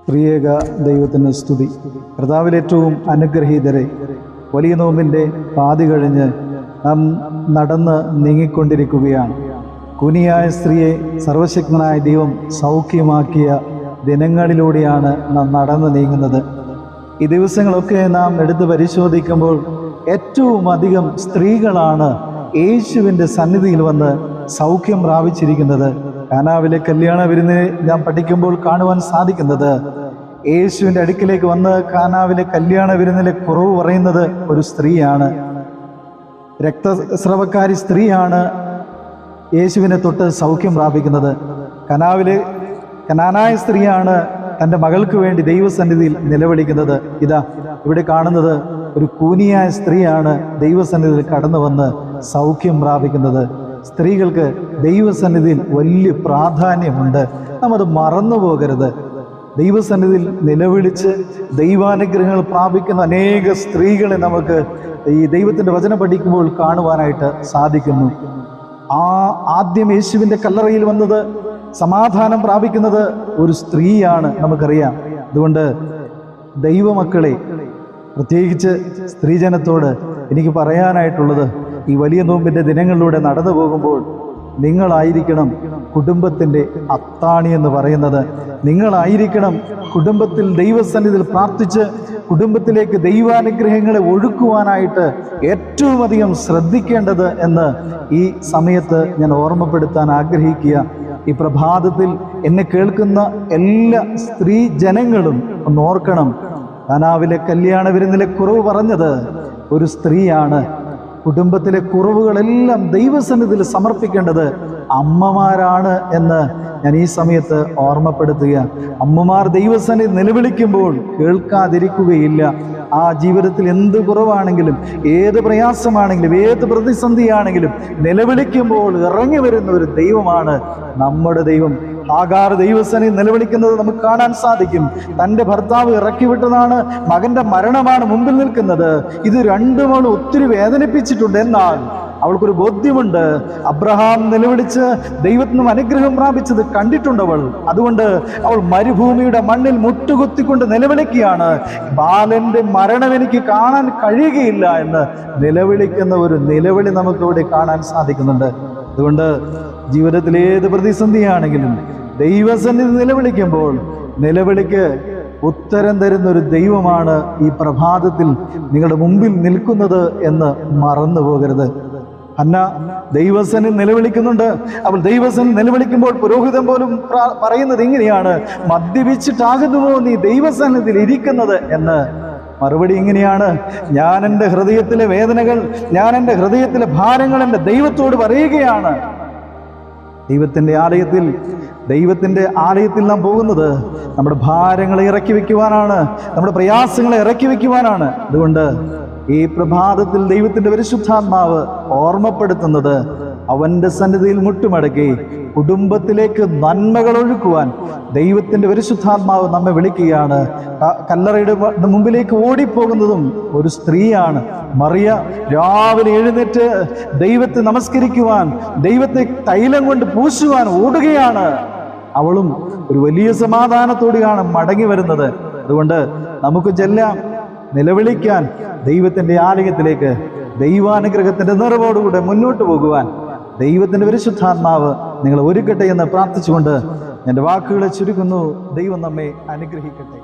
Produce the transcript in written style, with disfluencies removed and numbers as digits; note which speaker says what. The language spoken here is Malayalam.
Speaker 1: ത്രിയേക ദൈവത്തിന് സ്തുതി. കർത്താവിലേറ്റവും അനുഗ്രഹീതരെ, വലിയ നോമ്പിൻ്റെ പാതി കഴിഞ്ഞ് നാം നടന്ന് നീങ്ങിക്കൊണ്ടിരിക്കുകയാണ്. കുനിയായ സ്ത്രീയെ സർവശക്തനായ ദൈവം സൗഖ്യമാക്കിയ ദിനങ്ങളിലൂടെയാണ് നാം നടന്നു നീങ്ങുന്നത്. ഈ ദിവസങ്ങളൊക്കെ നാം എടുത്ത് പരിശോധിക്കുമ്പോൾ ഏറ്റവും അധികം സ്ത്രീകളാണ് യേശുവിൻ്റെ സന്നിധിയിൽ വന്ന് സൗഖ്യം പ്രാപിച്ചിരിക്കുന്നത്. കാനാവിലെ കല്യാണ വിരുന്നിനെ നാം പഠിക്കുമ്പോൾ കാണുവാൻ സാധിക്കുന്നത്, യേശുവിൻ്റെ അടുക്കിലേക്ക് വന്ന് കാനാവിലെ കല്യാണ വിരുന്നിലെ കുറവ് പറയുന്നത് ഒരു സ്ത്രീയാണ്. രക്തസ്രവക്കാരി സ്ത്രീയാണ് യേശുവിനെ തൊട്ട് സൗഖ്യം പ്രാപിക്കുന്നത്. കനാനായ സ്ത്രീയാണ് തൻ്റെ മകൾക്ക് വേണ്ടി ദൈവസന്നിധിയിൽ നിലവിളിക്കുന്നത്. ഇതാ ഇവിടെ കാണുന്നത് ഒരു കൂനിയായ സ്ത്രീയാണ് ദൈവസന്നിധിയിൽ കടന്നു വന്ന് സൗഖ്യം പ്രാപിക്കുന്നത്. സ്ത്രീകൾക്ക് ദൈവസന്നിധിയിൽ വലിയ പ്രാധാന്യമുണ്ട്. നാം അത് മറന്നു പോകരുത്. ദൈവസന്നിധിയിൽ നിലവിളിച്ച് ദൈവാനുഗ്രഹങ്ങൾ പ്രാപിക്കുന്ന അനേക സ്ത്രീകളെ നമുക്ക് ഈ ദൈവത്തിൻ്റെ വചനം പഠിക്കുമ്പോൾ കാണുവാനായിട്ട് സാധിക്കുന്നു. ആദ്യം യേശുവിൻ്റെ കല്ലറയിൽ വന്നത് സമാധാനം പ്രാപിക്കുന്നത് ഒരു സ്ത്രീയാണ്, നമുക്കറിയാം. അതുകൊണ്ട് ദൈവമക്കളെ, പ്രത്യേകിച്ച് സ്ത്രീജനത്തോട് എനിക്ക് പറയാനായിട്ടുള്ളത്, ഈ വലിയ നോമ്പിൻ്റെ ദിനങ്ങളിലൂടെ നടന്നു പോകുമ്പോൾ നിങ്ങളായിരിക്കണം കുടുംബത്തിൻ്റെ അത്താണി എന്ന് പറയുന്നത്. നിങ്ങളായിരിക്കണം കുടുംബത്തിൽ ദൈവസന്നിധിയിൽ പ്രാർത്ഥിച്ച് കുടുംബത്തിലേക്ക് ദൈവാനുഗ്രഹങ്ങളെ ഒഴുക്കുവാനായിട്ട് ഏറ്റവും അധികം ശ്രദ്ധിക്കേണ്ടത് എന്ന് ഈ സമയത്ത് ഞാൻ ഓർമ്മപ്പെടുത്താൻ ആഗ്രഹിക്കുക. ഈ പ്രഭാതത്തിൽ എന്നെ കേൾക്കുന്ന എല്ലാ സ്ത്രീ ജനങ്ങളും ഒന്ന് ഓർക്കണം, കാനാവിലെ കല്യാണ വിരുന്നിലെ കുറവ് പറഞ്ഞത് ഒരു സ്ത്രീയാണ്. കുടുംബത്തിലെ കുറവുകളെല്ലാം ദൈവസന്നിധിയിൽ സമർപ്പിക്കേണ്ടത് അമ്മമാരാണ് എന്ന് ഞാൻ ഈ സമയത്ത് ഓർമ്മപ്പെടുത്തുക. അമ്മമാർ ദൈവസന്നിധി നിലവിളിക്കുമ്പോൾ കേൾക്കാതിരിക്കുകയില്ല. ആ ജീവിതത്തിൽ എന്ത് കുറവാണെങ്കിലും, ഏത് പ്രയാസമാണെങ്കിലും, ഏത് പ്രതിസന്ധിയാണെങ്കിലും നിലവിളിക്കുമ്പോൾ ഇറങ്ങി വരുന്ന ഒരു ദൈവമാണ് നമ്മുടെ ദൈവം. ഹാഗാർ ദൈവസന്നിധി നിലവിളിക്കുന്നത് നമുക്ക് കാണാൻ സാധിക്കും. തൻ്റെ ഭർത്താവ് ഇറക്കി വിട്ടതാണ്, മകന്റെ മരണമാണ് മുമ്പിൽ നിൽക്കുന്നത്. ഇത് രണ്ടുമാണ് ഒത്തിരി വേദനിപ്പിച്ചിട്ടുണ്ട്. എന്നാൽ അവൾക്കൊരു ബോധ്യമുണ്ട്, അബ്രഹാം നിലവിളിച്ച് ദൈവത്തിൽ നിന്നും അനുഗ്രഹം പ്രാപിച്ചത് കണ്ടിട്ടുണ്ടവൾ. അതുകൊണ്ട് അവൾ മരുഭൂമിയുടെ മണ്ണിൽ മുട്ടുകുത്തിക്കൊണ്ട് നിലവിളിക്കുകയാണ്, ബാലന്റെ മരണം എനിക്ക് കാണാൻ കഴിയുകയില്ല എന്ന് നിലവിളിക്കുന്ന ഒരു നിലവിളി നമുക്കിവിടെ കാണാൻ സാധിക്കുന്നുണ്ട്. അതുകൊണ്ട് ജീവിതത്തിൽ ഏത് പ്രതിസന്ധിയാണെങ്കിലും ദൈവസന്നിധി നിലവിളിക്കുമ്പോൾ നിലവിളിക്ക് ഉത്തരം തരുന്ന ഒരു ദൈവമാണ് ഈ പ്രഭാതത്തിൽ നിങ്ങളുടെ മുമ്പിൽ നിൽക്കുന്നത് എന്ന് മറന്നു പോകരുത്. ഹന്ന ദൈവസന്നിധി നിലവിളിക്കുന്നുണ്ട്. അവൾ ദൈവസന്നിധി നിലവിളിക്കുമ്പോൾ പുരോഹിതൻ പോലും പറയുന്നത് ഇങ്ങനെയാണ്, മദ്യപിച്ചിട്ടാകുന്നുവോ നീ ദൈവസന്നിധിയിൽ ഇരിക്കുന്നത് എന്ന്. മറുപടി ഇങ്ങനെയാണ്, ഞാൻ എൻ്റെ ഹൃദയത്തിലെ വേദനകൾ, ഞാൻ എൻ്റെ ഹൃദയത്തിലെ ഭാരങ്ങൾ എൻ്റെ ദൈവത്തോട് പറയുകയാണ്. ദൈവത്തിൻ്റെ ആലയത്തിൽ നാം പോകുന്നത് നമ്മുടെ ഭാരങ്ങളെ ഇറക്കി വെക്കുവാനാണ്, നമ്മുടെ പ്രയാസങ്ങളെ ഇറക്കി വെക്കുവാനാണ്. അതുകൊണ്ട് ഈ പ്രഭാതത്തിൽ ദൈവത്തിൻ്റെ പരിശുദ്ധാത്മാവ് ഓർമ്മപ്പെടുത്തുന്നത്, അവൻ്റെ സന്നിധിയിൽ മുട്ടുമടക്കി കുടുംബത്തിലേക്ക് നന്മകൾ ഒഴുക്കുവാൻ ദൈവത്തിൻ്റെ പരിശുദ്ധാത്മാവ് നമ്മെ വിളിക്കുകയാണ്. കല്ലറയുടെ മുമ്പിലേക്ക് ഓടിപ്പോകുന്നതും ഒരു സ്ത്രീയാണ്. മറിയ രാവിലെ എഴുന്നേറ്റ് ദൈവത്തെ നമസ്കരിക്കുവാൻ, ദൈവത്തെ തൈലം കൊണ്ട് പൂശുവാൻ ഓടുകയാണ്. അവളും ഒരു വലിയ സമാധാനത്തോടെയാണ് മടങ്ങി വരുന്നത്. അതുകൊണ്ട് നമുക്ക് ചെല്ലാം, നിലവിളിക്കാൻ ദൈവത്തിൻ്റെ ആലയത്തിലേക്ക്, ദൈവാനുഗ്രഹത്തിൻ്റെ നിറവോടുകൂടെ മുന്നോട്ട് പോകുവാൻ ദൈവത്തിൻ്റെ പരിശുദ്ധാത്മാവ് നിങ്ങളെ ഒരുക്കട്ടെ എന്ന് പ്രാർത്ഥിച്ചുകൊണ്ട് എൻ്റെ വാക്കുകളെ ചുരുക്കുന്നു. ദൈവം നമ്മെ അനുഗ്രഹിക്കട്ടെ.